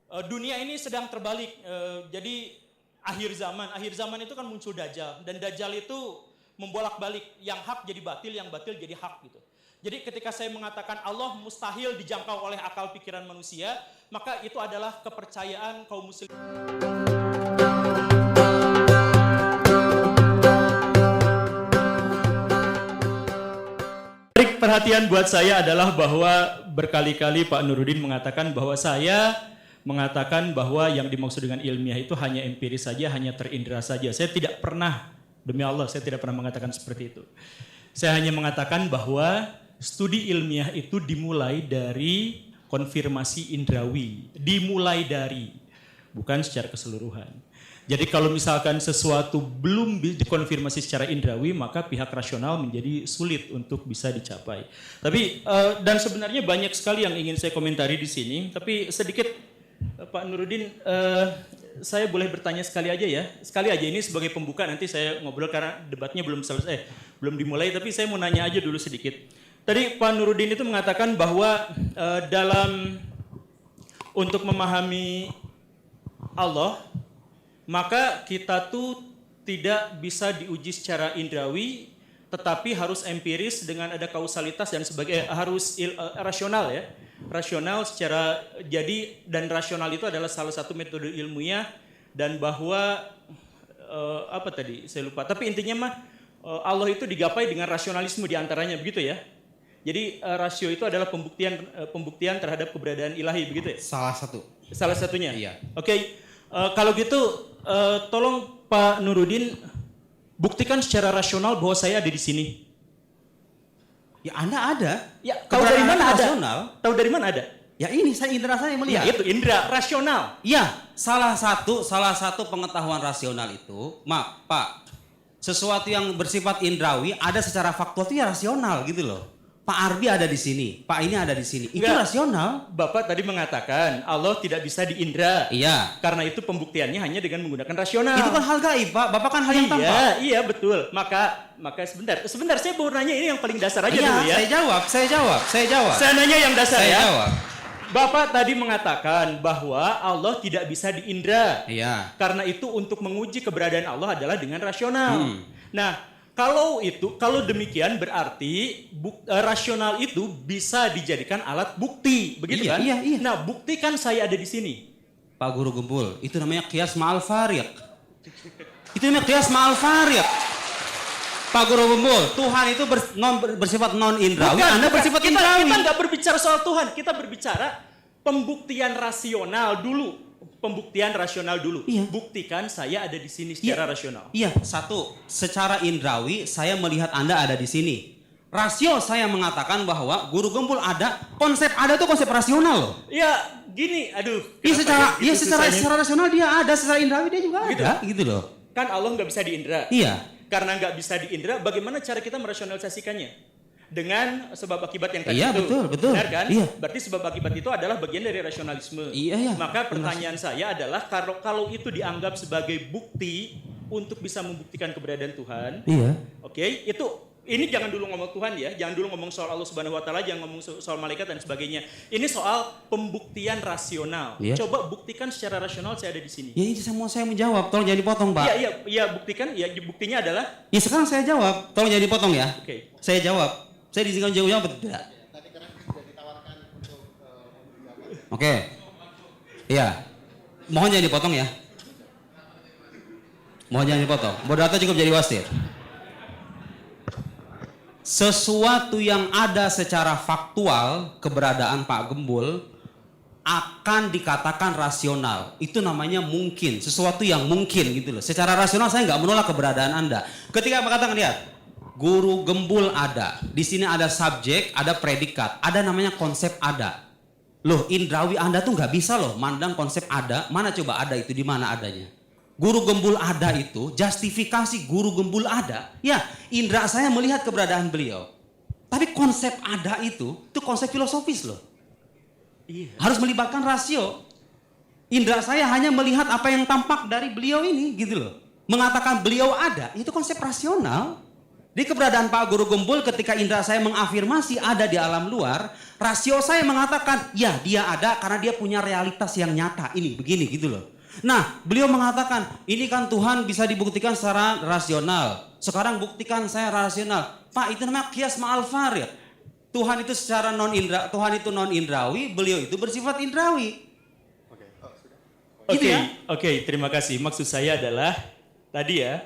Dunia ini sedang terbalik. Jadi akhir zaman itu kan muncul Dajjal, dan Dajjal itu membolak-balik, yang hak jadi batil, yang batil jadi hak gitu. Jadi ketika saya mengatakan Allah mustahil dijangkau oleh akal pikiran manusia, maka itu adalah kepercayaan kaum muslim. Perhatian buat saya adalah bahwa berkali-kali Pak Nuruddin mengatakan bahwa saya mengatakan bahwa yang dimaksud dengan ilmiah itu hanya empiris saja, hanya terindra saja. Saya tidak pernah, demi Allah, saya tidak pernah mengatakan seperti itu. Saya hanya mengatakan bahwa studi ilmiah itu dimulai dari konfirmasi indrawi. Dimulai dari, bukan secara keseluruhan. Jadi kalau misalkan sesuatu belum dikonfirmasi secara indrawi, maka pihak rasional menjadi sulit untuk bisa dicapai. Tapi dan sebenarnya banyak sekali yang ingin saya komentari di sini. Tapi sedikit Pak Nuruddin, saya boleh bertanya sekali aja ya. Sekali aja, ini sebagai pembuka, nanti saya ngobrol karena debatnya belum selesai, belum dimulai. Tapi saya mau nanya aja dulu sedikit. Tadi Pak Nuruddin itu mengatakan bahwa untuk memahami Allah, maka kita tuh tidak bisa diuji secara indrawi, tetapi harus empiris dengan ada kausalitas dan sebagainya, harus rasional ya. Rasional secara, jadi, dan rasional itu adalah salah satu metode ilmiah, dan bahwa apa tadi saya lupa, tapi intinya mah Allah itu digapai dengan rasionalisme diantaranya, begitu ya. Jadi rasio itu adalah pembuktian terhadap keberadaan ilahi, begitu ya. Salah satunya. Iya. Oke. Kalau gitu tolong Pak Nuruddin buktikan secara rasional bahwa saya ada di sini. Ya Anda ada. Ya, tahu dari mana ada? Rasional. Tahu dari mana ada? Ya ini indera saya melihat. Ya, itu indera rasional. Iya, salah satu pengetahuan rasional itu, maaf Pak, sesuatu yang bersifat indrawi ada secara faktual itu ya rasional gitu loh. Pak Arbi ada di sini, Pak ini ada di sini. Itu rasional. Bapak tadi mengatakan Allah tidak bisa diindra. Iya. Karena itu pembuktiannya hanya dengan menggunakan rasional. Itu kan hal gaib, Pak. Bapak kan hal yang tampak. Iya, betul. Maka sebentar saya mau nanya ini yang paling dasar aja dulu ya. Saya jawab. Saya nanya yang dasar saya ya. Jawab. Bapak tadi mengatakan bahwa Allah tidak bisa diindra. Iya. Karena itu untuk menguji keberadaan Allah adalah dengan rasional. Nah, kalau demikian berarti rasional itu bisa dijadikan alat bukti, begitu kan? Iya. Nah, buktikan saya ada di sini. Pak Guru Gempul, itu namanya qiyas ma'al fariq. Itu namanya qiyas ma'al fariq. Pak Guru Gempul, Tuhan itu bersifat non indrawi, Anda bersifat indrawi. Kita nggak berbicara soal Tuhan, kita berbicara pembuktian rasional dulu. Pembuktian rasional dulu. Iya. Buktikan saya ada di sini secara rasional. Iya, satu, secara indrawi saya melihat Anda ada di sini. Rasio saya mengatakan bahwa Guru Gempul ada, konsep ada itu konsep rasional loh. Ya, gini, aduh. Iya, secara rasional dia ada, secara indrawi dia juga gitu, ada, gitu loh. Kan Allah nggak bisa diindra. Iya. Karena nggak bisa diindra, bagaimana cara kita merasionalisasikannya? Dengan sebab akibat yang tadi iya, itu. Betul. Benar kan? Iya. Berarti sebab akibat itu adalah bagian dari rasionalisme. Iya. Maka pertanyaan saya adalah kalau itu dianggap sebagai bukti untuk bisa membuktikan keberadaan Tuhan. Iya. Oke, ini jangan dulu ngomong Tuhan ya, jangan dulu ngomong soal Allah Subhanahu wa taala, jangan ngomong soal malaikat dan sebagainya. Ini soal pembuktian rasional. Iya. Coba buktikan secara rasional saya ada di sini. Ya ini semua saya menjawab, tolong jangan dipotong, Pak. Iya, buktikan. Ya, buktinya adalah. Ya sekarang saya jawab, tolong jangan dipotong ya. Oke. Saya jawab. Saya diizinkan jawab atau tidak? Tadi karena sudah ditawarkan untuk Oke. Iya. Mohon jangan dipotong ya. Mohon jangan dipotong. Moderator cukup jadi wasit. Sesuatu yang ada secara faktual, keberadaan Pak Gembul akan dikatakan rasional. Itu namanya mungkin. Sesuatu yang mungkin gitu loh. Secara rasional saya nggak menolak keberadaan Anda. Ketika mengatakan, lihat, Guru Gembul ada. Di sini ada subjek, ada predikat. Ada namanya konsep ada. Loh, indrawi Anda tuh nggak bisa loh mandang konsep ada. Mana coba ada itu, di mana adanya? Guru Gembul ada itu, justifikasi Guru Gembul ada. Ya, indra saya melihat keberadaan beliau. Tapi konsep ada itu konsep filosofis loh. Iya. Harus melibatkan rasio. Indra saya hanya melihat apa yang tampak dari beliau ini gitu loh. Mengatakan beliau ada, itu konsep rasional. Di keberadaan Pak Guru Gembul ketika indera saya mengafirmasi ada di alam luar, rasio saya mengatakan, ya dia ada karena dia punya realitas yang nyata. Ini begini gitu loh. Nah, beliau mengatakan, ini kan Tuhan bisa dibuktikan secara rasional. Sekarang buktikan saya rasional. Pak, itu namanya kias ma'al farid. Tuhan itu secara non-indra, Tuhan itu non-indrawi, beliau itu bersifat indrawi. Gitu ya? Oke, terima kasih. Maksud saya adalah tadi ya.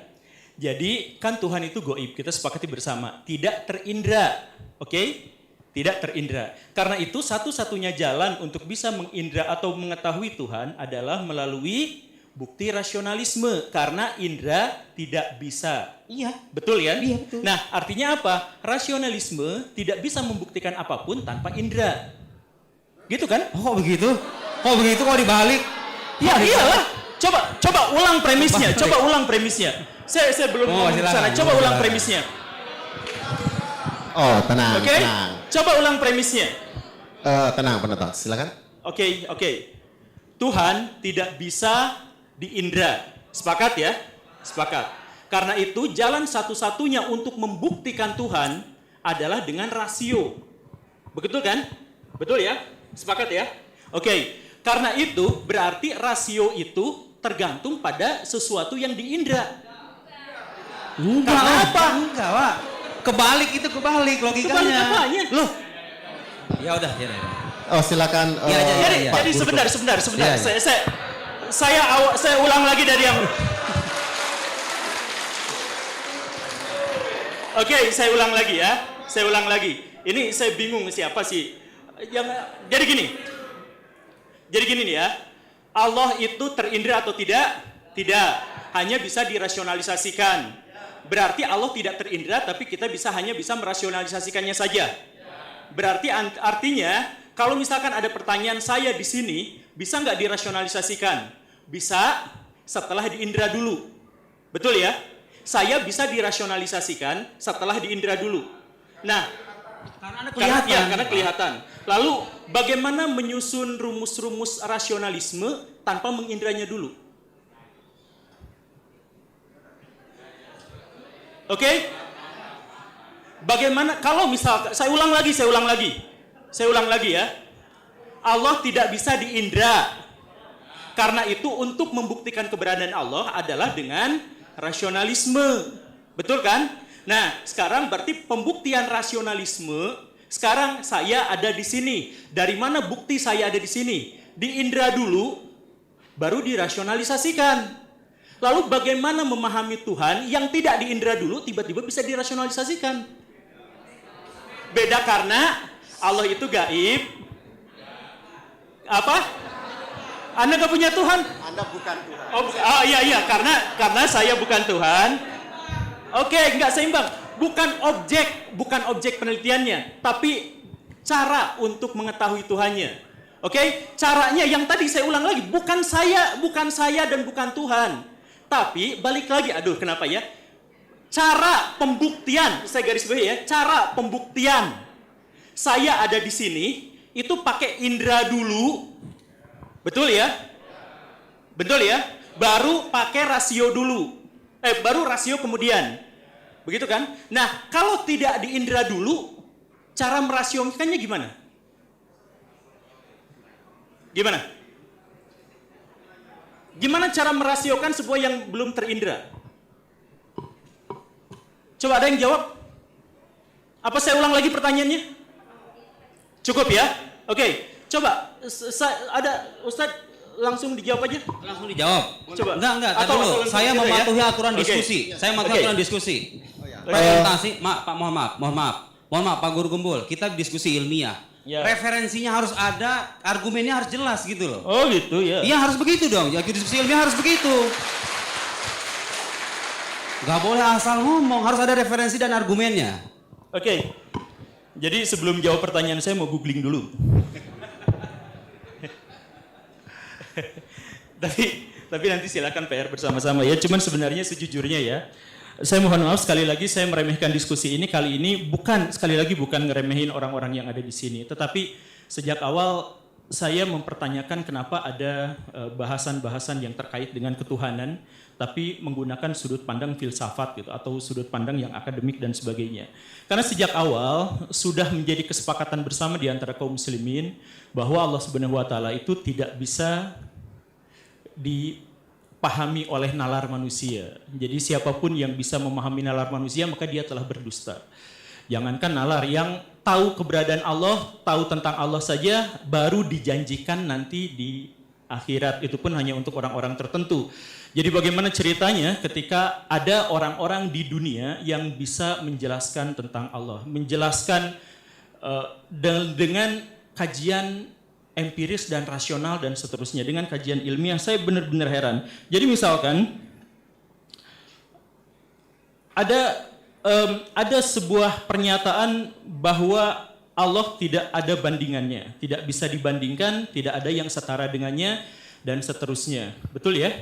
Jadi kan Tuhan itu goib, kita sepakati bersama, tidak terindra. Oke? Tidak terindra. Karena itu satu-satunya jalan untuk bisa mengindra atau mengetahui Tuhan adalah melalui bukti rasionalisme. Karena indra tidak bisa. Iya. Betul ya? Iya, betul. Nah, artinya apa? Rasionalisme tidak bisa membuktikan apapun tanpa indra. Gitu kan? Oh begitu? Oh begitu kok dibalik? Ya iyalah. Coba ulang premisnya. Coba ulang premisnya. Saya belum ngomong silakan. sana. Coba ulang premisnya. Oh, tenang, Oke? tenang. Coba ulang premisnya. Tenang, penonton. Silakan. Oke. Tuhan tidak bisa diindra. Sepakat ya? Sepakat. Karena itu jalan satu-satunya untuk membuktikan Tuhan adalah dengan rasio. Betul kan? Betul ya? Sepakat ya? Oke. Karena itu berarti rasio itu tergantung pada sesuatu yang diindra. Enggak, Karena apa? Enggak, Pak. Kebalik logikanya. Kebalik apanya? Loh. Ya udah. Oh, silakan. Iya, iya. Pak Jadi Guru. sebentar. Iya, iya. Saya ulang lagi dari yang. Oke, saya ulang lagi ya. Saya ulang lagi. Ini saya bingung siapa sih yang jadi gini nih ya. Allah itu terindra atau tidak? Tidak. Hanya bisa dirasionalisasikan. Berarti Allah tidak terindra tapi kita hanya bisa merasionalisasikannya saja. Berarti artinya kalau misalkan ada pertanyaan saya di sini, bisa nggak dirasionalisasikan? Bisa setelah diindra dulu. Betul ya? Saya bisa dirasionalisasikan setelah diindra dulu. Nah, karena kelihatan. Lalu bagaimana menyusun rumus-rumus rasionalisme tanpa mengindranya dulu? Oke? Bagaimana kalau misal saya ulang lagi ya. Allah tidak bisa diindra. Karena itu untuk membuktikan keberadaan Allah adalah dengan rasionalisme. Betul kan? Nah, sekarang berarti pembuktian rasionalisme, sekarang saya ada di sini. Dari mana bukti saya ada di sini? Diindra dulu, baru dirasionalisasikan. Lalu bagaimana memahami Tuhan yang tidak diindra dulu tiba-tiba bisa dirasionalisasikan? Beda karena Allah itu gaib. Apa? Anda gak punya Tuhan? Anda bukan Tuhan. Oh iya, karena saya bukan Tuhan. Oke, nggak seimbang. Bukan objek penelitiannya, tapi cara untuk mengetahui Tuhannya. Oke, caranya yang tadi saya ulang lagi, bukan saya dan bukan Tuhan. Tapi balik lagi, kenapa ya? Cara pembuktian, saya garis bawahi ya, cara pembuktian. Saya ada di sini, itu pakai indera dulu. Betul ya? Betul ya? Baru pakai rasio dulu. Baru rasio kemudian. Begitu kan? Nah, kalau tidak diindra dulu, cara merasiokannya gimana? Gimana cara merasiokan sebuah yang belum terindra? Coba ada yang jawab? Apa saya ulang lagi pertanyaannya? Cukup ya? Oke, coba ada Ustadz langsung dijawab aja. Langsung dijawab. Coba. Enggak, Atau dulu. langsung Saya gitu ya? mematuhi aturan Oke. diskusi. Saya mematuhi aturan diskusi. Presentasi, mohon maaf, Pak Guru Gembul, kita diskusi ilmiah. Ya. Referensinya harus ada, argumennya harus jelas gitu loh. Oh gitu ya. Iya harus begitu dong, ya diskusi ilmiah harus begitu. Gak boleh asal ngomong, harus ada referensi dan argumennya. Oke. Jadi sebelum jawab pertanyaan saya mau googling dulu. tapi nanti silakan PR bersama-sama ya. Cuman sebenarnya sejujurnya ya, saya mohon maaf sekali lagi saya meremehkan diskusi ini kali ini bukan ngeremehin orang-orang yang ada di sini, tetapi sejak awal saya mempertanyakan kenapa ada bahasan-bahasan yang terkait dengan ketuhanan, tapi menggunakan sudut pandang filsafat gitu, atau sudut pandang yang akademik dan sebagainya. Karena sejak awal sudah menjadi kesepakatan bersama di antara kaum muslimin bahwa Allah Subhanahu wa taala itu tidak bisa dipahami oleh nalar manusia. Jadi siapapun yang bisa memahami nalar manusia maka dia telah berdusta. Jangankan nalar, yang tahu keberadaan Allah, tahu tentang Allah saja baru dijanjikan nanti di akhirat, itu pun hanya untuk orang-orang tertentu. Jadi bagaimana ceritanya ketika ada orang-orang di dunia yang bisa menjelaskan tentang Allah, menjelaskan dengan kajian empiris dan rasional dan seterusnya, dengan kajian ilmiah, saya benar-benar heran. Jadi misalkan ada sebuah pernyataan bahwa Allah tidak ada bandingannya, tidak bisa dibandingkan, tidak ada yang setara dengannya, dan seterusnya. Betul ya?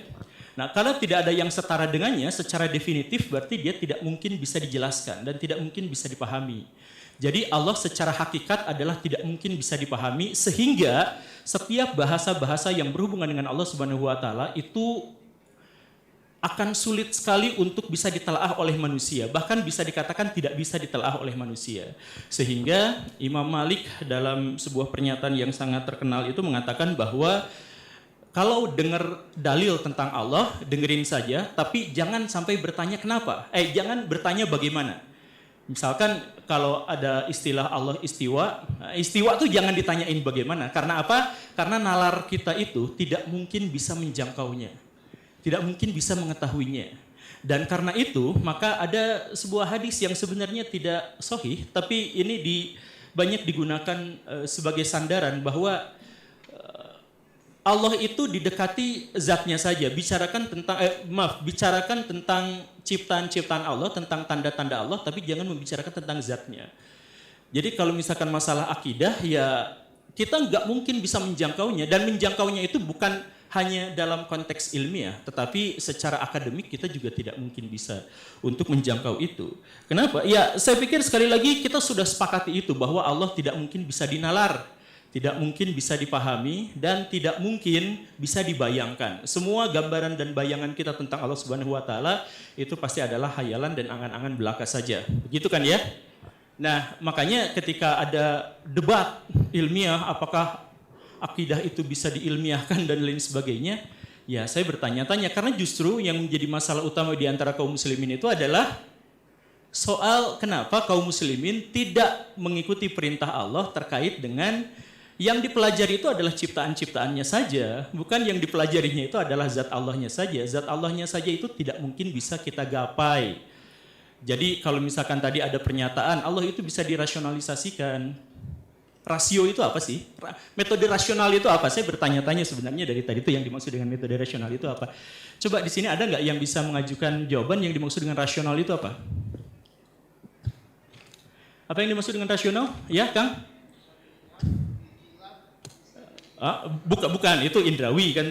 Nah, kalau tidak ada yang setara dengannya, secara definitif berarti dia tidak mungkin bisa dijelaskan dan tidak mungkin bisa dipahami. Jadi Allah secara hakikat adalah tidak mungkin bisa dipahami, sehingga setiap bahasa-bahasa yang berhubungan dengan Allah Subhanahu wa taala itu akan sulit sekali untuk bisa ditelaah oleh manusia, bahkan bisa dikatakan tidak bisa ditelaah oleh manusia. Sehingga Imam Malik dalam sebuah pernyataan yang sangat terkenal itu mengatakan bahwa kalau dengar dalil tentang Allah, dengerin saja, tapi jangan sampai bertanya kenapa. Jangan bertanya bagaimana. Misalkan kalau ada istilah Allah istiwa, istiwa tuh jangan ditanyain bagaimana. Karena apa? Karena nalar kita itu tidak mungkin bisa menjangkaunya, tidak mungkin bisa mengetahuinya. Dan karena itu, maka ada sebuah hadis yang sebenarnya tidak sahih, tapi ini banyak digunakan sebagai sandaran bahwa Allah itu didekati zatnya saja. Bicarakan tentang ciptaan-ciptaan Allah, tentang tanda-tanda Allah, tapi jangan membicarakan tentang zatnya. Jadi kalau misalkan masalah akidah, ya kita nggak mungkin bisa menjangkaunya, dan menjangkaunya itu bukan hanya dalam konteks ilmiah, tetapi secara akademik kita juga tidak mungkin bisa untuk menjangkau itu. Kenapa? Ya saya pikir sekali lagi kita sudah sepakati itu, bahwa Allah tidak mungkin bisa dinalar, tidak mungkin bisa dipahami, dan tidak mungkin bisa dibayangkan. Semua gambaran dan bayangan kita tentang Allah Subhanahu wa taala itu pasti adalah hayalan dan angan-angan belaka saja. Begitu kan ya? Nah, makanya ketika ada debat ilmiah apakah akidah itu bisa diilmiahkan dan lain sebagainya, ya saya bertanya-tanya, karena justru yang menjadi masalah utama di antara kaum muslimin itu adalah soal kenapa kaum muslimin tidak mengikuti perintah Allah terkait dengan yang dipelajari itu adalah ciptaan-ciptaannya saja, bukan yang dipelajarinya itu adalah zat Allahnya saja. Zat Allahnya saja itu tidak mungkin bisa kita gapai. Jadi kalau misalkan tadi ada pernyataan Allah itu bisa dirasionalisasikan, rasio itu apa sih? Metode rasional itu apa? Saya bertanya-tanya sebenarnya dari tadi itu yang dimaksud dengan metode rasional itu apa? Coba di sini ada nggak yang bisa mengajukan jawaban yang dimaksud dengan rasional itu apa? Apa yang dimaksud dengan rasional? Ya, Kang? Bukan, itu indrawi kan.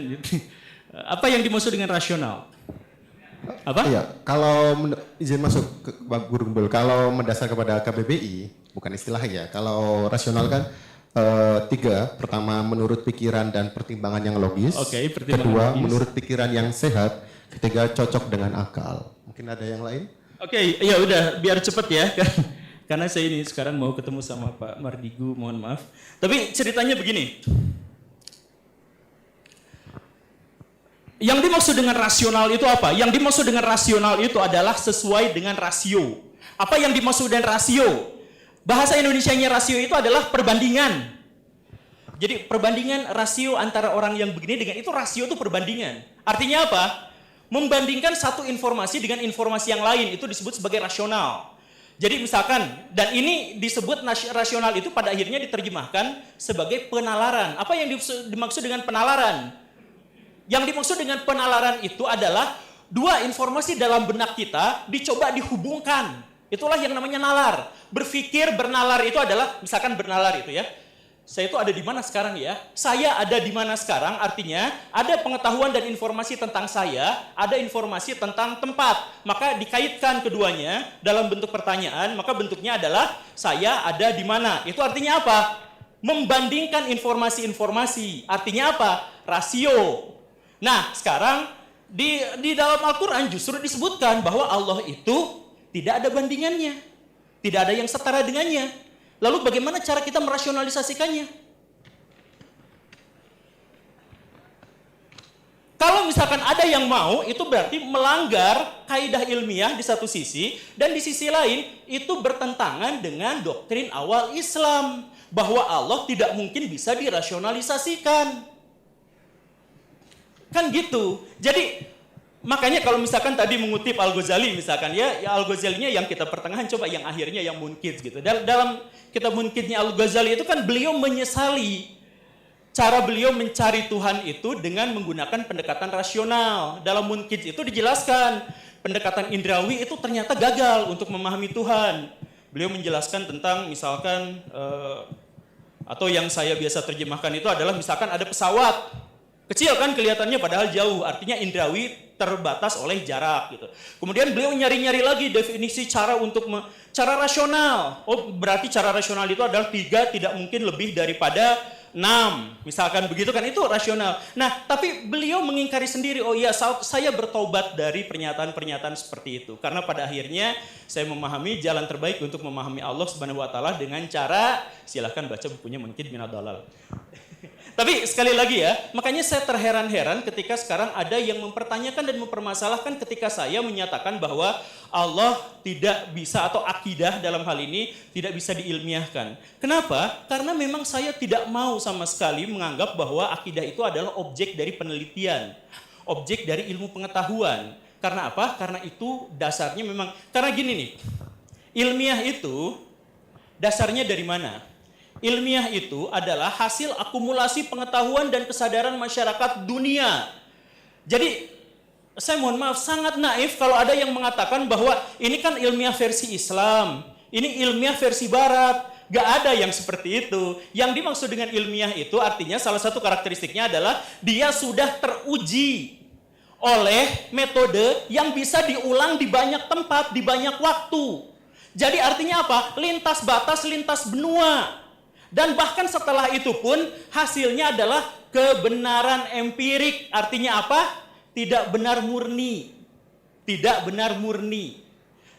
Apa yang dimaksud dengan rasional? Apa? Iya, kalau izin masuk ke Pak Guru Gembul, kalau mendasar kepada KBBI, bukan istilah ya. Kalau rasional kan tiga, pertama menurut pikiran dan pertimbangan yang logis. Kedua, logis. Menurut pikiran yang sehat. Ketiga, cocok dengan akal. Mungkin ada yang lain? Ya udah, biar cepet ya. Karena saya ini sekarang mau ketemu sama Pak Mardigu, mohon maaf. Tapi ceritanya begini. Yang dimaksud dengan rasional itu apa? Yang dimaksud dengan rasional itu adalah sesuai dengan rasio. Apa yang dimaksud dengan rasio? Bahasa Indonesianya rasio itu adalah perbandingan. Jadi perbandingan rasio antara orang yang begini dengan itu, rasio itu perbandingan. Artinya apa? Membandingkan satu informasi dengan informasi yang lain, itu disebut sebagai rasional. Jadi misalkan, dan ini disebut rasional itu pada akhirnya diterjemahkan sebagai penalaran. Apa yang dimaksud dengan penalaran? Yang dimaksud dengan penalaran itu adalah dua informasi dalam benak kita dicoba dihubungkan. Itulah yang namanya nalar. Berpikir bernalar itu adalah, misalkan bernalar itu ya. Saya itu ada di mana sekarang ya? Saya ada di mana sekarang artinya ada pengetahuan dan informasi tentang saya, ada informasi tentang tempat. Maka dikaitkan keduanya dalam bentuk pertanyaan, maka bentuknya adalah saya ada di mana. Itu artinya apa? membandingkan informasi-informasi. Artinya apa? Rasio. Nah, sekarang di dalam Al-Quran justru disebutkan bahwa Allah itu tidak ada bandingannya. Tidak ada yang setara dengannya. Lalu bagaimana cara kita merasionalisasikannya? Kalau misalkan ada yang mau, itu berarti melanggar kaidah ilmiah di satu sisi, dan di sisi lain itu bertentangan dengan doktrin awal Islam, bahwa Allah tidak mungkin bisa dirasionalisasikan. Kan gitu. Jadi makanya kalau misalkan tadi mengutip Al-Ghazali misalkan ya Al-Ghazalinya yang kita pertengahan, coba yang akhirnya yang Munkidz gitu. Dalam kitab Munkidznya Al-Ghazali itu kan beliau menyesali cara beliau mencari Tuhan itu dengan menggunakan pendekatan rasional. Dalam Munkidz itu dijelaskan pendekatan indrawi itu ternyata gagal untuk memahami Tuhan. Beliau menjelaskan tentang misalkan atau yang saya biasa terjemahkan itu adalah misalkan ada pesawat kecil kan kelihatannya padahal jauh, artinya indrawi terbatas oleh jarak gitu. Kemudian beliau nyari-nyari lagi definisi cara untuk cara rasional. Oh, berarti cara rasional itu adalah 3 tidak mungkin lebih daripada 6, misalkan begitu kan, itu rasional. Nah, tapi beliau mengingkari sendiri, oh iya saya bertobat dari pernyataan-pernyataan seperti itu. Karena pada akhirnya saya memahami jalan terbaik untuk memahami Allah Subhanahu wa taala dengan cara, silahkan baca bukunya Munkidz Minad Dhalal. Tapi sekali lagi ya, makanya saya terheran-heran ketika sekarang ada yang mempertanyakan dan mempermasalahkan ketika saya menyatakan bahwa Allah tidak bisa, atau akidah dalam hal ini tidak bisa diilmiahkan. Kenapa? Karena memang saya tidak mau sama sekali menganggap bahwa akidah itu adalah objek dari penelitian, objek dari ilmu pengetahuan. Karena apa? Karena itu dasarnya memang, karena gini nih, ilmiah itu dasarnya dari mana? Ilmiah itu adalah hasil akumulasi pengetahuan dan kesadaran masyarakat dunia. Jadi, saya mohon maaf, sangat naif kalau ada yang mengatakan bahwa ini kan ilmiah versi Islam, ini ilmiah versi Barat. Gak ada yang seperti itu. Yang dimaksud dengan ilmiah itu artinya salah satu karakteristiknya adalah dia sudah teruji oleh metode yang bisa diulang di banyak tempat, di banyak waktu. Jadi artinya apa? Lintas batas, lintas benua. Dan bahkan setelah itu pun hasilnya adalah kebenaran empirik. Artinya apa? Tidak benar murni. Tidak benar murni.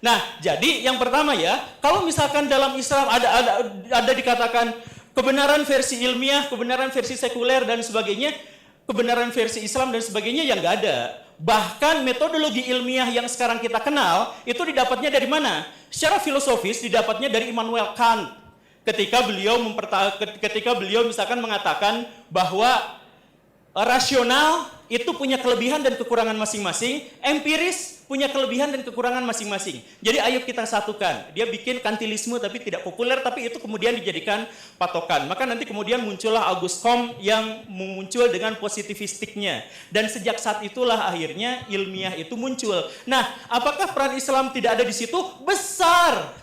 Nah, jadi yang pertama ya, kalau misalkan dalam Islam ada dikatakan kebenaran versi ilmiah, kebenaran versi sekuler dan sebagainya, kebenaran versi Islam dan sebagainya, yang nggak ada. Bahkan metodologi ilmiah yang sekarang kita kenal itu didapatnya dari mana? Secara filosofis didapatnya dari Immanuel Kant. Ketika beliau misalkan mengatakan bahwa rasional itu punya kelebihan dan kekurangan masing-masing, empiris punya kelebihan dan kekurangan masing-masing. Jadi ayo kita satukan. Dia bikin kantilisme tapi tidak populer, tapi itu kemudian dijadikan patokan. Maka nanti kemudian muncullah Auguste Comte yang muncul dengan positivistiknya. Dan sejak saat itulah akhirnya ilmiah itu muncul. Nah, apakah peran Islam tidak ada di situ? Besar.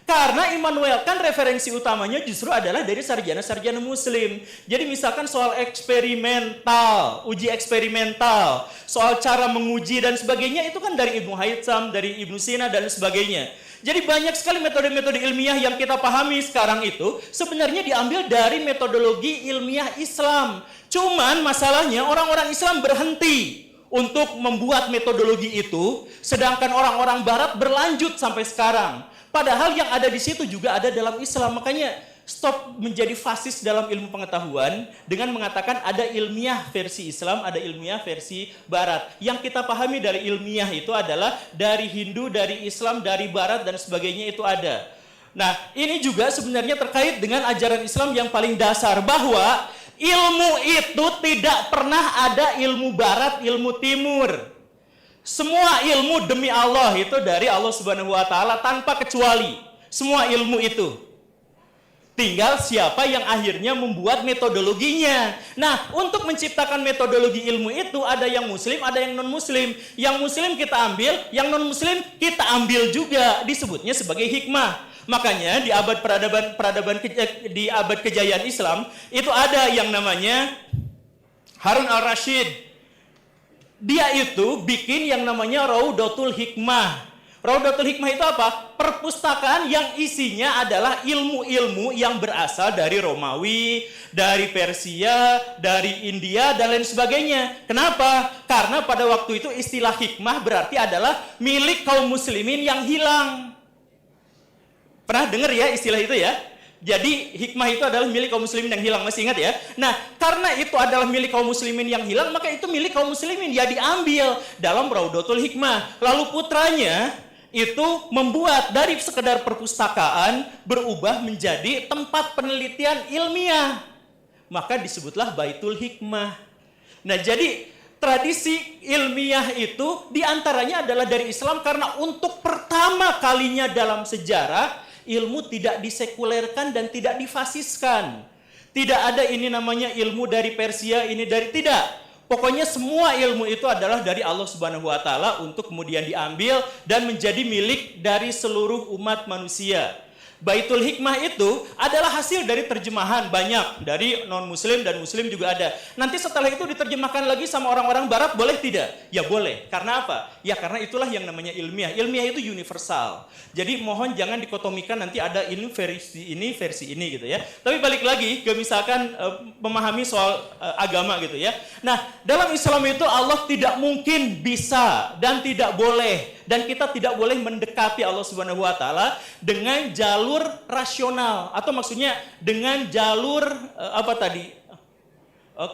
Karena Immanuel kan referensi utamanya justru adalah dari sarjana-sarjana muslim. Jadi misalkan soal eksperimental, uji eksperimental, soal cara menguji dan sebagainya itu kan dari Ibnu Haytham, dari Ibnu Sina dan sebagainya. Jadi banyak sekali metode-metode ilmiah yang kita pahami sekarang itu sebenarnya diambil dari metodologi ilmiah Islam. Cuman masalahnya orang-orang Islam berhenti untuk membuat metodologi itu, sedangkan orang-orang Barat berlanjut sampai sekarang. Padahal yang ada di situ juga ada dalam Islam. Makanya stop menjadi fasis dalam ilmu pengetahuan dengan mengatakan ada ilmiah versi Islam, ada ilmiah versi Barat. Yang kita pahami dari ilmiah itu adalah dari Hindu, dari Islam, dari Barat dan sebagainya itu ada. Nah, ini juga sebenarnya terkait dengan ajaran Islam yang paling dasar, bahwa ilmu itu tidak pernah ada ilmu Barat, ilmu Timur. Semua ilmu demi Allah itu dari Allah Subhanahu wa taala tanpa kecuali. Semua ilmu itu. Tinggal siapa yang akhirnya membuat metodologinya. Nah, untuk menciptakan metodologi ilmu itu ada yang muslim, ada yang non-muslim. Yang muslim kita ambil, yang non-muslim kita ambil juga. Disebutnya sebagai hikmah. Makanya di abad di abad kejayaan Islam itu ada yang namanya Harun al-Rashid. Dia itu bikin yang namanya Raudatul Hikmah. Raudatul Hikmah itu apa? Perpustakaan yang isinya adalah ilmu-ilmu yang berasal dari Romawi, dari Persia, dari India, dan lain sebagainya. Kenapa? Karena pada waktu itu istilah hikmah berarti adalah milik kaum muslimin yang hilang. Pernah dengar ya istilah itu ya? Jadi hikmah itu adalah milik kaum muslimin yang hilang, masih ingat ya? Nah, karena itu adalah milik kaum muslimin yang hilang, maka itu milik kaum muslimin, ya diambil dalam Raudatul Hikmah. Lalu putranya itu membuat dari sekedar perpustakaan berubah menjadi tempat penelitian ilmiah. Maka disebutlah Baitul Hikmah. Nah, jadi tradisi ilmiah itu diantaranya adalah dari Islam karena untuk pertama kalinya dalam sejarah ilmu tidak disekulerkan dan tidak difasiskan. Tidak ada ini namanya ilmu dari Persia, ini dari tidak. Pokoknya semua ilmu itu adalah dari Allah Subhanahu wa taala untuk kemudian diambil dan menjadi milik dari seluruh umat manusia. Baitul Hikmah itu adalah hasil dari terjemahan banyak dari non-muslim dan muslim juga ada. Nanti setelah itu diterjemahkan lagi sama orang-orang barat, boleh tidak? Ya boleh. Karena apa? Ya karena itulah yang namanya ilmiah. Ilmiah itu universal. Jadi mohon jangan dikotomikan nanti ada ini versi ini gitu ya. Tapi balik lagi ke misalkan memahami soal agama gitu ya. Nah, dalam Islam itu Allah tidak mungkin bisa dan tidak boleh, dan kita tidak boleh mendekati Allah Subhanahu wa taala dengan jalur rasional, atau maksudnya dengan jalur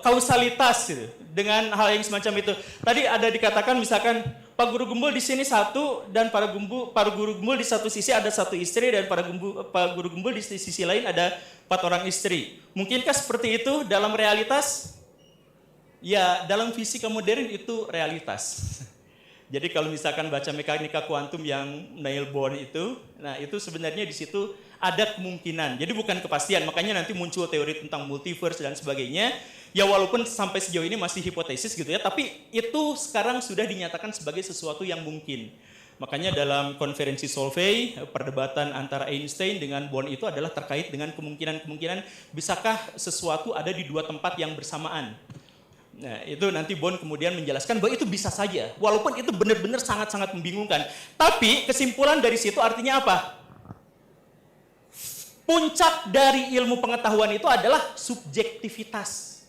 kausalitas gitu, dengan hal yang semacam itu. Tadi ada dikatakan misalkan Pak Guru Gembul di sini satu, dan para guru Gembul di satu sisi ada satu istri, dan Pak Guru Gembul di sisi lain ada 4 orang istri. Mungkinkah seperti itu dalam realitas? Ya, dalam fisika modern itu realitas. Jadi kalau misalkan baca mekanika kuantum yang Niels Bohr itu, nah itu sebenarnya di situ ada kemungkinan. Jadi bukan kepastian, makanya nanti muncul teori tentang multiverse dan sebagainya. Ya walaupun sampai sejauh ini masih hipotesis gitu ya, tapi itu sekarang sudah dinyatakan sebagai sesuatu yang mungkin. Makanya dalam konferensi Solvay, perdebatan antara Einstein dengan Bohr itu adalah terkait dengan kemungkinan-kemungkinan bisakah sesuatu ada di 2 tempat yang bersamaan. Nah, itu nanti Bohr kemudian menjelaskan bahwa itu bisa saja, walaupun itu benar-benar sangat-sangat membingungkan. Tapi kesimpulan dari situ artinya apa? Puncak dari ilmu pengetahuan itu adalah subjektivitas.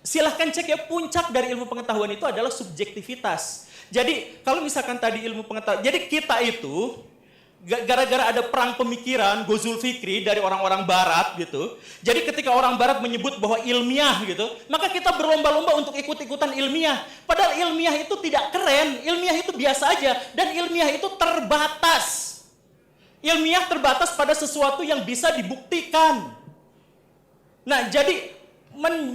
Silahkan cek ya, puncak dari ilmu pengetahuan itu adalah subjektivitas. Jadi kalau misalkan tadi ilmu pengetahuan, jadi kita itu gara-gara ada perang pemikiran Ghazul Fikri dari orang-orang barat gitu. Jadi ketika orang barat menyebut bahwa ilmiah gitu, maka kita berlomba-lomba untuk ikut-ikutan ilmiah. Padahal ilmiah itu tidak keren, ilmiah itu biasa aja, dan ilmiah itu terbatas. Ilmiah terbatas pada sesuatu yang bisa dibuktikan. Nah, jadi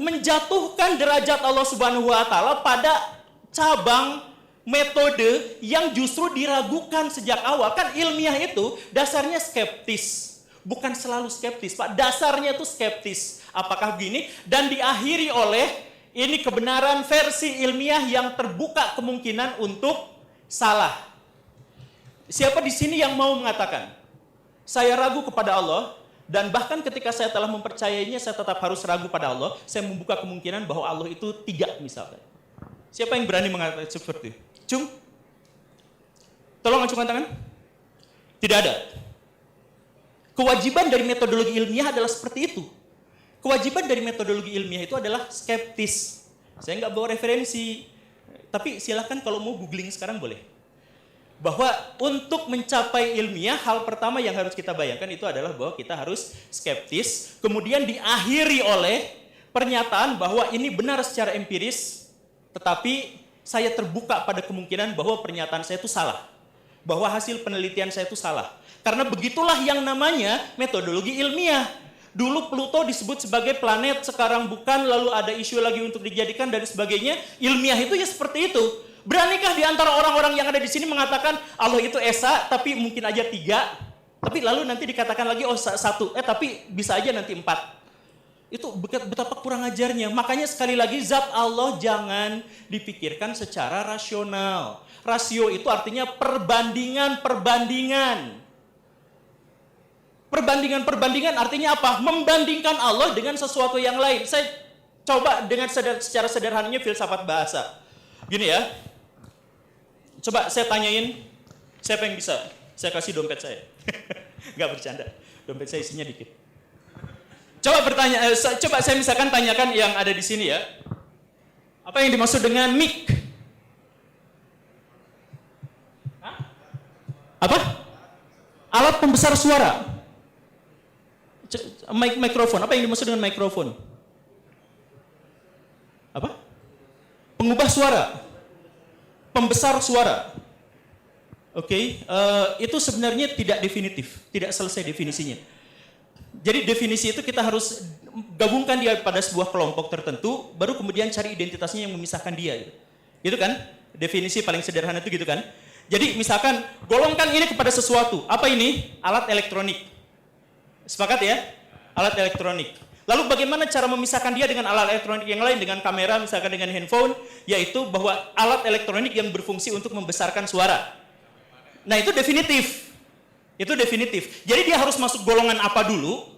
menjatuhkan derajat Allah Subhanahu wa taala pada cabang metode yang justru diragukan sejak awal. Kan ilmiah itu dasarnya skeptis. Bukan selalu skeptis, Pak. Dasarnya itu skeptis. Apakah begini? Dan diakhiri oleh ini kebenaran versi ilmiah yang terbuka kemungkinan untuk salah. Siapa di sini yang mau mengatakan, saya ragu kepada Allah, dan bahkan ketika saya telah mempercayainya, saya tetap harus ragu pada Allah, saya membuka kemungkinan bahwa Allah itu 3 misalkan. Siapa yang berani mengatakan seperti itu? Cung? Tolong acungkan tangan. Tidak ada. Kewajiban dari metodologi ilmiah adalah seperti itu. Kewajiban dari metodologi ilmiah itu adalah skeptis. Saya nggak bawa referensi, tapi silakan kalau mau googling sekarang boleh. Bahwa untuk mencapai ilmiah, hal pertama yang harus kita bayangkan itu adalah bahwa kita harus skeptis, kemudian diakhiri oleh pernyataan bahwa ini benar secara empiris, tetapi saya terbuka pada kemungkinan bahwa pernyataan saya itu salah. Bahwa hasil penelitian saya itu salah. Karena begitulah yang namanya metodologi ilmiah. Dulu Pluto disebut sebagai planet, sekarang bukan, lalu ada isu lagi untuk dijadikan dan sebagainya. Ilmiah itu ya seperti itu. Beranikah di antara orang-orang yang ada di sini mengatakan Allah itu esa, tapi mungkin aja 3. Tapi lalu nanti dikatakan lagi, oh 1, tapi bisa aja nanti 4. Itu betapa kurang ajarnya. Makanya sekali lagi zat Allah jangan dipikirkan secara rasional. Rasio itu artinya perbandingan-perbandingan. Perbandingan-perbandingan artinya apa? Membandingkan Allah dengan sesuatu yang lain. Saya coba dengan secara sederhananya filsafat bahasa. Gini ya. Coba saya tanyain, siapa yang bisa? Saya kasih dompet saya. Nggak bercanda, dompet saya isinya dikit. Coba coba saya misalkan tanyakan yang ada di sini ya. Apa yang dimaksud dengan mic? Hah? Apa? Alat pembesar suara. Mikrofon. Apa yang dimaksud dengan mikrofon? Apa? Pengubah suara. Pembesar suara. Oke, itu sebenarnya tidak definitif, tidak selesai definisinya. Jadi definisi itu kita harus gabungkan dia pada sebuah kelompok tertentu, baru kemudian cari identitasnya yang memisahkan dia. Gitu kan? Definisi paling sederhana itu gitu kan? Jadi misalkan golongkan ini kepada sesuatu. Apa ini? Alat elektronik. Sepakat ya? Alat elektronik. Lalu bagaimana cara memisahkan dia dengan alat elektronik yang lain, dengan kamera, misalkan dengan handphone, yaitu bahwa alat elektronik yang berfungsi untuk membesarkan suara. Nah itu definitif. Itu definitif. Jadi dia harus masuk golongan apa dulu,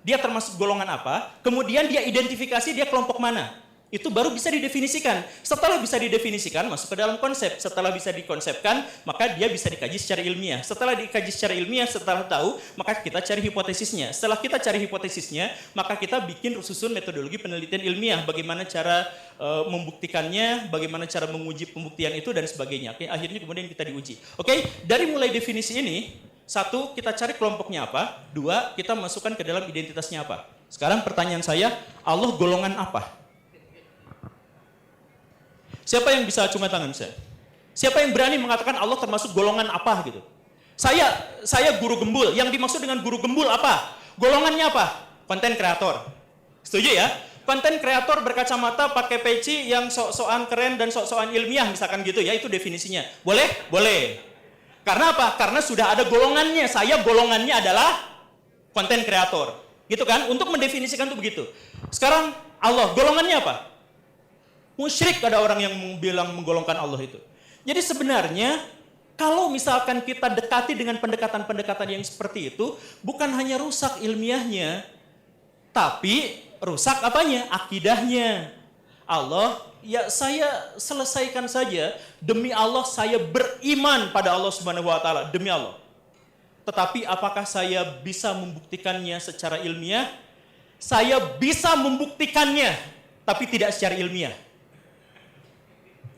dia termasuk golongan apa, kemudian dia identifikasi dia kelompok mana. Itu baru bisa didefinisikan. Setelah bisa didefinisikan, masuk ke dalam konsep. Setelah bisa dikonsepkan, maka dia bisa dikaji secara ilmiah. Setelah dikaji secara ilmiah, setelah tahu, maka kita cari hipotesisnya. Setelah kita cari hipotesisnya, maka kita bikin susun metodologi penelitian ilmiah. Bagaimana cara membuktikannya, bagaimana cara menguji pembuktian itu, dan sebagainya. Oke, akhirnya kemudian kita diuji. Oke, dari mulai definisi ini, satu, kita cari kelompoknya apa. Dua, kita masukkan ke dalam identitasnya apa. Sekarang pertanyaan saya, Allah golongan apa? Siapa yang bisa cuma tangan saya? Siapa yang berani mengatakan Allah termasuk golongan apa gitu? Saya guru gembul. Yang dimaksud dengan guru gembul apa? Golongannya apa? Konten kreator. Setuju ya? Konten kreator berkacamata, pakai peci yang sok-sokan keren dan sok-sokan ilmiah misalkan gitu ya, itu definisinya. Boleh? Boleh. Karena apa? Karena sudah ada golongannya. Saya golongannya adalah konten kreator. Gitu kan? Untuk mendefinisikan itu begitu. Sekarang Allah golongannya apa? Musyrik ada orang yang bilang menggolongkan Allah itu. Jadi sebenarnya kalau misalkan kita dekati dengan pendekatan-pendekatan yang seperti itu, bukan hanya rusak ilmiahnya, tapi rusak apanya? Akidahnya. Allah, ya saya selesaikan saja, demi Allah saya beriman pada Allah Subhanahu wa taala, demi Allah. Tetapi apakah saya bisa membuktikannya secara ilmiah? Saya bisa membuktikannya, tapi tidak secara ilmiah.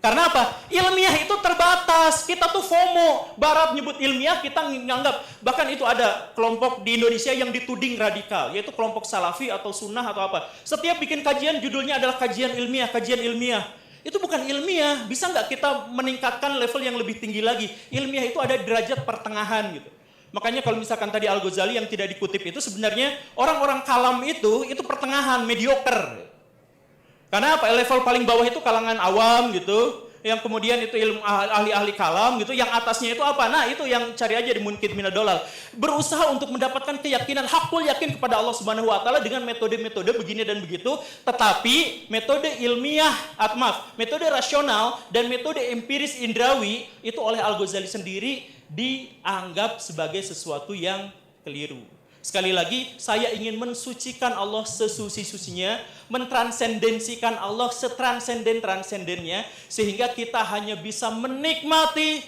Karena apa? Ilmiah itu terbatas. Kita tuh FOMO. Barat nyebut ilmiah, kita nganggap. Bahkan itu ada kelompok di Indonesia yang dituding radikal. Yaitu kelompok salafi atau sunnah atau apa. Setiap bikin kajian judulnya adalah kajian ilmiah, kajian ilmiah. Itu bukan ilmiah. Bisa nggak kita meningkatkan level yang lebih tinggi lagi? Ilmiah itu ada derajat pertengahan gitu. Makanya kalau misalkan tadi Al-Ghazali yang tidak dikutip itu sebenarnya orang-orang kalam itu pertengahan, mediocre. Karena apa? Level paling bawah itu kalangan awam gitu, yang kemudian itu ilmu ahli-ahli kalam gitu, yang atasnya itu apa? Nah itu yang cari aja di Munkid Minad Dolal. Berusaha untuk mendapatkan keyakinan, hakul yakin kepada Allah Subhanahu wa taala dengan metode-metode begini dan begitu, tetapi metode ilmiah, metode rasional dan metode empiris indrawi itu oleh Al-Ghazali sendiri dianggap sebagai sesuatu yang keliru. Sekali lagi, saya ingin mensucikan Allah sesuci-sucinya, mentransendensikan Allah setransenden-transendennya, sehingga kita hanya bisa menikmati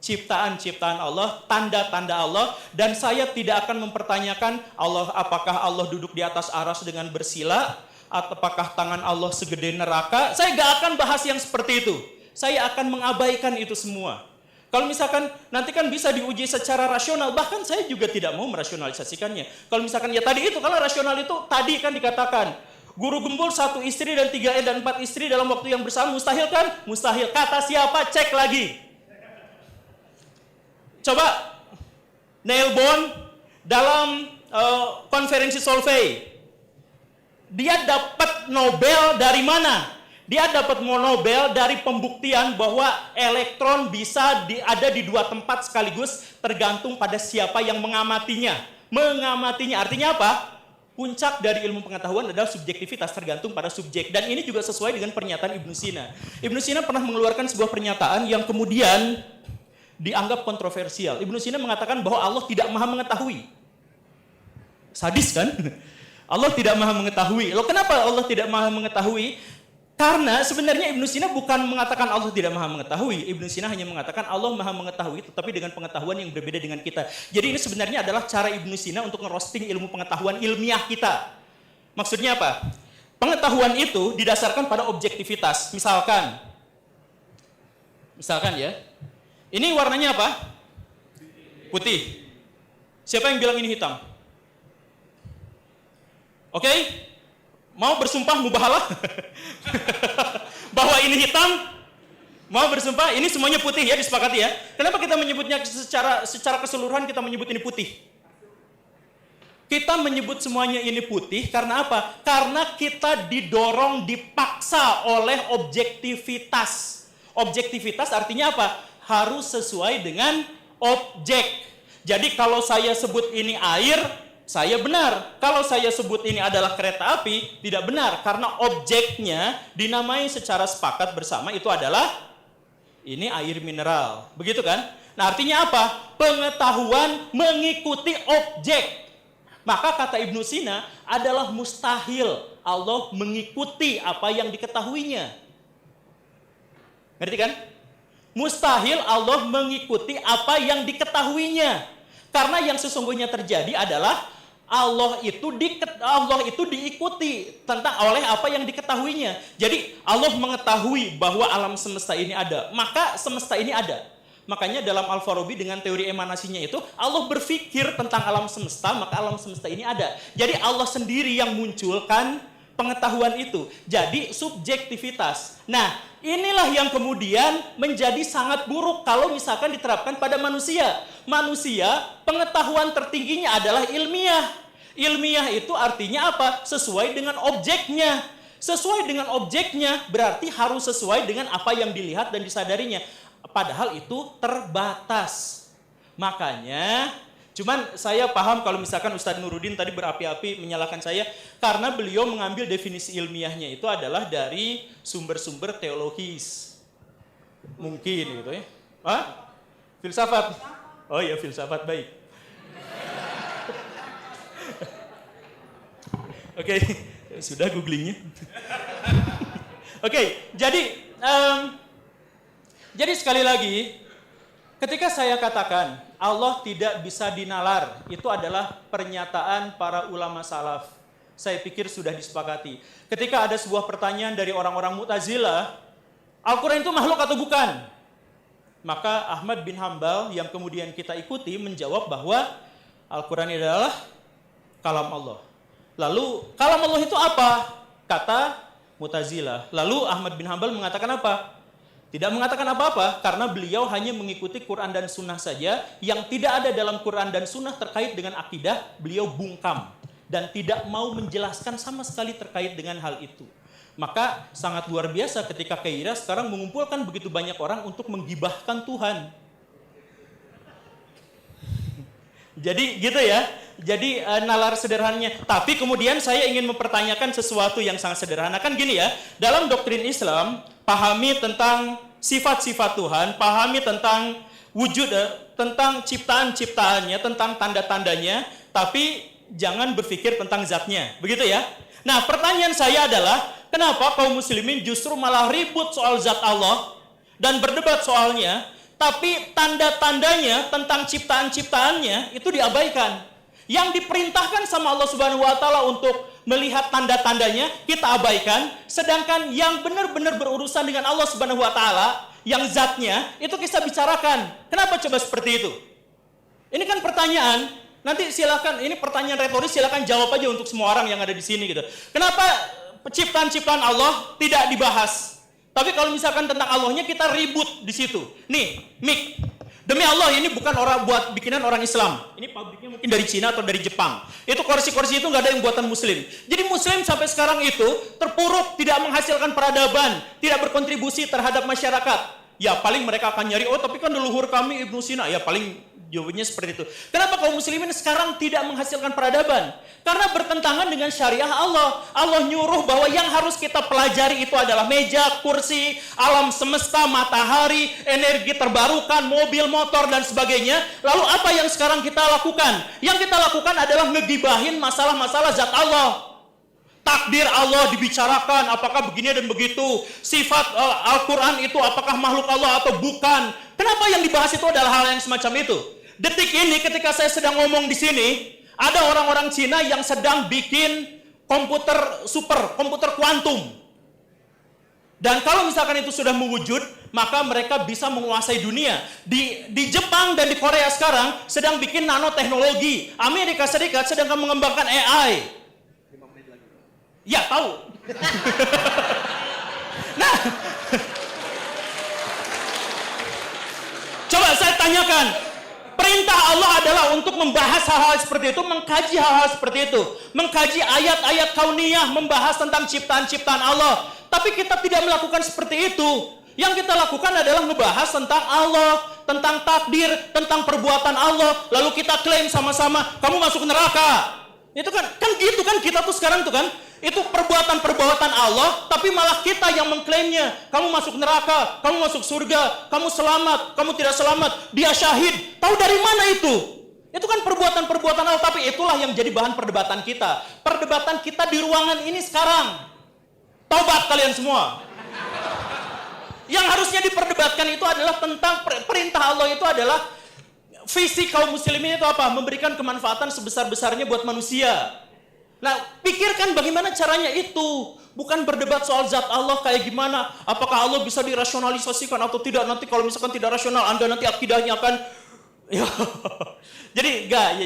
ciptaan-ciptaan Allah, tanda-tanda Allah, dan saya tidak akan mempertanyakan Allah, apakah Allah duduk di atas aras dengan bersila, atau apakah tangan Allah segede neraka. Saya gak akan bahas yang seperti itu. Saya akan mengabaikan itu semua. Kalau misalkan nanti kan bisa diuji secara rasional, bahkan saya juga tidak mau merasionalisasikannya. Kalau misalkan ya tadi itu, kalau rasional itu tadi kan dikatakan, guru gembul 1 istri dan 3 dan 4 istri dalam waktu yang bersama, mustahil kan? Mustahil. Kata siapa? Cek lagi. Coba, Neil Bohr dalam konferensi Solvay, dia dapat Nobel dari mana? Dia dapat Nobel dari pembuktian bahwa elektron bisa ada di 2 tempat sekaligus tergantung pada siapa yang mengamatinya. Mengamatinya artinya apa? Puncak dari ilmu pengetahuan adalah subjektivitas, tergantung pada subjek. Dan ini juga sesuai dengan pernyataan Ibnu Sina. Ibnu Sina pernah mengeluarkan sebuah pernyataan yang kemudian dianggap kontroversial. Ibnu Sina mengatakan bahwa Allah tidak maha mengetahui. Sadis kan? Allah tidak maha mengetahui. Loh kenapa Allah tidak maha mengetahui? Karena sebenarnya Ibnu Sina bukan mengatakan Allah tidak maha mengetahui. Ibnu Sina hanya mengatakan Allah maha mengetahui tetapi dengan pengetahuan yang berbeda dengan kita. Jadi ini sebenarnya adalah cara Ibnu Sina untuk ngerosting ilmu pengetahuan ilmiah kita. Maksudnya apa? Pengetahuan itu didasarkan pada objektivitas. Misalkan ya, ini warnanya apa? Putih. Siapa yang bilang ini hitam? Oke? Mau bersumpah mubahalah bahwa ini hitam? Mau bersumpah ini semuanya putih ya, disepakati ya. Kenapa kita menyebutnya secara keseluruhan kita menyebut ini putih? Kita menyebut semuanya ini putih karena apa? Karena kita didorong, dipaksa oleh objektivitas. Objektivitas artinya apa? Harus sesuai dengan objek. Jadi kalau saya sebut ini air, saya benar. Kalau saya sebut ini adalah kereta api, tidak benar. Karena objeknya dinamai secara sepakat bersama itu adalah ini air mineral. Begitu kan? Nah artinya apa? Pengetahuan mengikuti objek. Maka kata Ibnu Sina adalah mustahil Allah mengikuti apa yang diketahuinya. Ngerti kan? Mustahil Allah mengikuti apa yang diketahuinya. Karena yang sesungguhnya terjadi adalah Allah itu diikuti oleh apa yang diketahuinya. Jadi Allah mengetahui bahwa alam semesta ini ada, maka semesta ini ada. Makanya dalam Al-Farabi dengan teori emanasinya itu Allah berpikir tentang alam semesta, maka alam semesta ini ada. Jadi Allah sendiri yang munculkan pengetahuan itu. Jadi subjektivitas. Nah, inilah yang kemudian menjadi sangat buruk kalau misalkan diterapkan pada manusia. Manusia pengetahuan tertingginya adalah ilmiah. Ilmiah itu artinya apa? Sesuai dengan objeknya. Sesuai dengan objeknya berarti harus sesuai dengan apa yang dilihat dan disadarinya. Padahal itu terbatas. Makanya, cuman saya paham kalau misalkan Ustadz Nuruddin tadi berapi-api menyalahkan saya karena beliau mengambil definisi ilmiahnya itu adalah dari sumber-sumber teologis. Mungkin gitu ya. Hah? Filsafat. Oh iya, filsafat, baik. Oke, sudah googlingnya. Oke, jadi sekali lagi, ketika saya katakan Allah tidak bisa dinalar, itu adalah pernyataan para ulama salaf. Saya pikir sudah disepakati. Ketika ada sebuah pertanyaan dari orang-orang Mu'tazilah, Al-Quran itu makhluk atau bukan? Maka Ahmad bin Hambal yang kemudian kita ikuti menjawab bahwa Al-Quran adalah kalam Allah. Lalu kalam Allah itu apa? Kata Mu'tazilah. Lalu Ahmad bin Hambal mengatakan apa? Tidak mengatakan apa-apa karena beliau hanya mengikuti Quran dan Sunnah saja. Yang tidak ada dalam Quran dan Sunnah terkait dengan akidah, beliau bungkam. Dan tidak mau menjelaskan sama sekali terkait dengan hal itu. Maka sangat luar biasa ketika Kaira sekarang mengumpulkan begitu banyak orang untuk menggibahkan Tuhan. Jadi gitu ya. Jadi nalar sederhananya. Tapi kemudian saya ingin mempertanyakan sesuatu yang sangat sederhana. Kan gini ya, dalam doktrin Islam, pahami tentang sifat-sifat Tuhan, pahami tentang wujud, tentang ciptaan-ciptaannya, tentang tanda-tandanya, tapi jangan berpikir tentang zatnya. Begitu ya. Nah, pertanyaan saya adalah, kenapa kaum muslimin justru malah ribut soal zat Allah dan berdebat soalnya, tapi tanda-tandanya tentang ciptaan-ciptaannya itu diabaikan. Yang diperintahkan sama Allah Subhanahu wa taala untuk melihat tanda-tandanya kita abaikan, sedangkan yang benar-benar berurusan dengan Allah Subhanahu wa taala, yang zatnya itu kita bicarakan. Kenapa coba seperti itu? Ini kan pertanyaan. Nanti silakan, ini pertanyaan retoris, silakan jawab aja untuk semua orang yang ada di sini gitu. Kenapa ciptaan-ciptaan Allah tidak dibahas? Tapi kalau misalkan tentang Allahnya kita ribut di situ. Nih, Mik. Demi Allah ini bukan orang buat bikinan orang Islam. Ini pabriknya mungkin dari Cina atau dari Jepang. Itu kursi-kursi itu nggak ada yang buatan Muslim. Jadi Muslim sampai sekarang itu terpuruk, tidak menghasilkan peradaban, tidak berkontribusi terhadap masyarakat. Ya paling mereka akan nyari, oh tapi kan leluhur kami Ibnu Sina. Ya paling jawabannya seperti itu. Kenapa kaum muslimin sekarang tidak menghasilkan peradaban? Karena bertentangan dengan syariah Allah. Allah nyuruh bahwa yang harus kita pelajari itu adalah meja, kursi, alam semesta, matahari, energi terbarukan, mobil, motor, dan sebagainya. Lalu apa yang sekarang kita lakukan? Yang kita lakukan adalah ngegibahin masalah-masalah zat Allah. Takdir Allah dibicarakan, apakah begini dan begitu. Sifat Al-Quran itu apakah makhluk Allah atau bukan. Kenapa yang dibahas itu adalah hal yang semacam itu? Detik ini ketika saya sedang ngomong di sini, ada orang-orang Cina yang sedang bikin komputer kuantum. Dan kalau misalkan itu sudah mewujud, maka mereka bisa menguasai dunia. Di Jepang dan di Korea sekarang sedang bikin nanoteknologi. Amerika Serikat sedang mengembangkan AI. Ya, tahu. Nah, coba saya tanyakan. Perintah Allah adalah untuk membahas hal-hal seperti itu, mengkaji hal-hal seperti itu. Mengkaji ayat-ayat kauniyah, membahas tentang ciptaan-ciptaan Allah. Tapi kita tidak melakukan seperti itu. Yang kita lakukan adalah membahas tentang Allah, tentang takdir, tentang perbuatan Allah. Lalu kita klaim sama-sama, kamu masuk neraka. Itu kan gitu kan kita tuh sekarang tuh kan. Itu perbuatan-perbuatan Allah, tapi malah kita yang mengklaimnya. Kamu masuk neraka, kamu masuk surga, kamu selamat, kamu tidak selamat, dia syahid. Tahu dari mana itu? Itu kan perbuatan-perbuatan Allah, tapi itulah yang jadi bahan perdebatan kita. Perdebatan kita di ruangan ini sekarang. Taubat kalian semua. Yang harusnya diperdebatkan itu adalah tentang perintah Allah itu adalah visi kaum muslimin itu apa? Memberikan kemanfaatan sebesar-besarnya buat manusia. Nah, pikirkan bagaimana caranya itu. Bukan berdebat soal zat Allah kayak gimana. Apakah Allah bisa dirasionalisasikan atau tidak. Nanti kalau misalkan tidak rasional, Anda nanti akidahnya akan...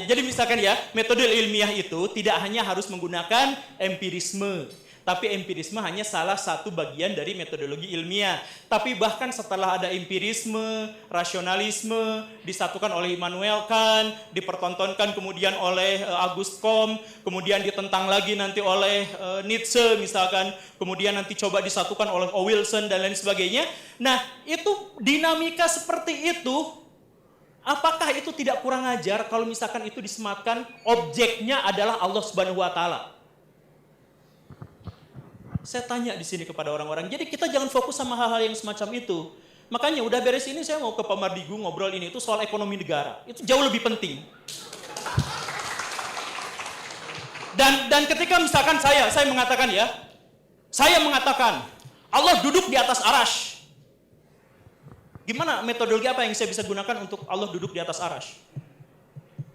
Jadi misalkan ya, metode ilmiah itu tidak hanya harus menggunakan empirisme. Tapi empirisme hanya salah satu bagian dari metodologi ilmiah. Tapi bahkan setelah ada empirisme, rasionalisme, disatukan oleh Immanuel Kant, dipertontonkan kemudian oleh Auguste Comte, kemudian ditentang lagi nanti oleh Nietzsche misalkan, kemudian nanti coba disatukan oleh Wilson dan lain sebagainya. Nah, itu dinamika seperti itu, apakah itu tidak kurang ajar kalau misalkan itu disematkan objeknya adalah Allah Subhanahu wa Ta'ala? Saya tanya di sini kepada orang-orang. Jadi kita jangan fokus sama hal-hal yang semacam itu. Makanya udah beres ini saya mau ke Pak Mardigu ngobrol ini itu soal ekonomi negara. Itu jauh lebih penting. Dan ketika misalkan saya mengatakan ya, saya mengatakan Allah duduk di atas arash. Gimana metodologi apa yang saya bisa gunakan untuk Allah duduk di atas arash?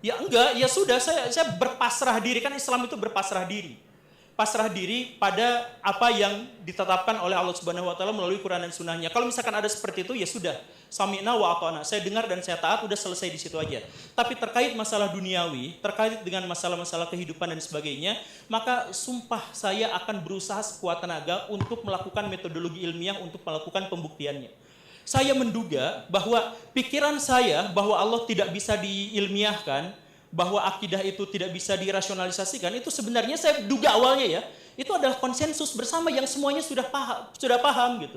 Ya enggak, ya sudah saya berpasrah diri, kan Islam itu berpasrah diri. Pasrah diri pada apa yang ditetapkan oleh Allah Subhanahu wa Ta'ala melalui Quran dan Sunnahnya. Kalau misalkan ada seperti itu, ya sudah. Sami'na wa ata'na. Saya dengar dan saya taat, udah selesai di situ aja. Tapi terkait masalah duniawi, terkait dengan masalah-masalah kehidupan dan sebagainya, maka sumpah saya akan berusaha sekuat tenaga untuk melakukan metodologi ilmiah untuk melakukan pembuktiannya. Saya menduga bahwa pikiran saya bahwa Allah tidak bisa diilmiahkan, bahwa akidah itu tidak bisa dirasionalisasikan, itu sebenarnya saya duga awalnya ya, itu adalah konsensus bersama yang semuanya sudah paham gitu.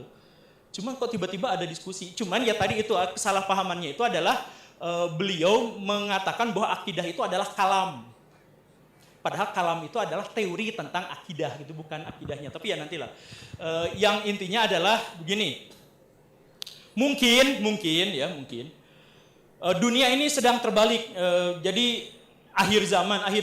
Cuman kok tiba-tiba ada diskusi. Cuman ya tadi itu kesalahpahamannya itu adalah beliau mengatakan bahwa akidah itu adalah kalam. Padahal kalam itu adalah teori tentang akidah gitu, bukan akidahnya. Tapi ya nantilah. Yang intinya adalah begini. Mungkin. Dunia ini sedang terbalik, jadi akhir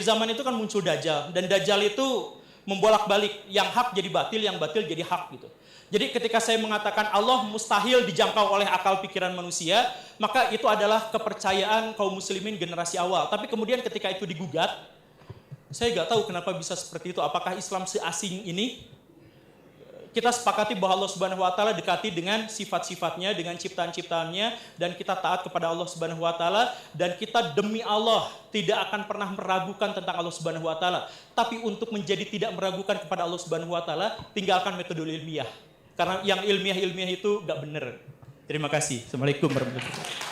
zaman itu kan muncul Dajjal, dan Dajjal itu membolak-balik, yang hak jadi batil, yang batil jadi hak gitu. Jadi ketika saya mengatakan Allah mustahil dijangkau oleh akal pikiran manusia, maka itu adalah kepercayaan kaum muslimin generasi awal. Tapi kemudian ketika itu digugat, saya nggak tahu kenapa bisa seperti itu. Apakah Islam seasing ini? Kita sepakati bahwa Allah Subhanahu wa Ta'ala dekati dengan sifat-sifatnya, dengan ciptaan-ciptaannya, dan kita taat kepada Allah Subhanahu wa Ta'ala, dan kita demi Allah tidak akan pernah meragukan tentang Allah Subhanahu wa Ta'ala. Tapi untuk menjadi tidak meragukan kepada Allah Subhanahu wa Ta'ala, tinggalkan metode ilmiah. Karena yang ilmiah itu nggak benar. Terima kasih. Assalamualaikum warahmatullahi wabarakatuh.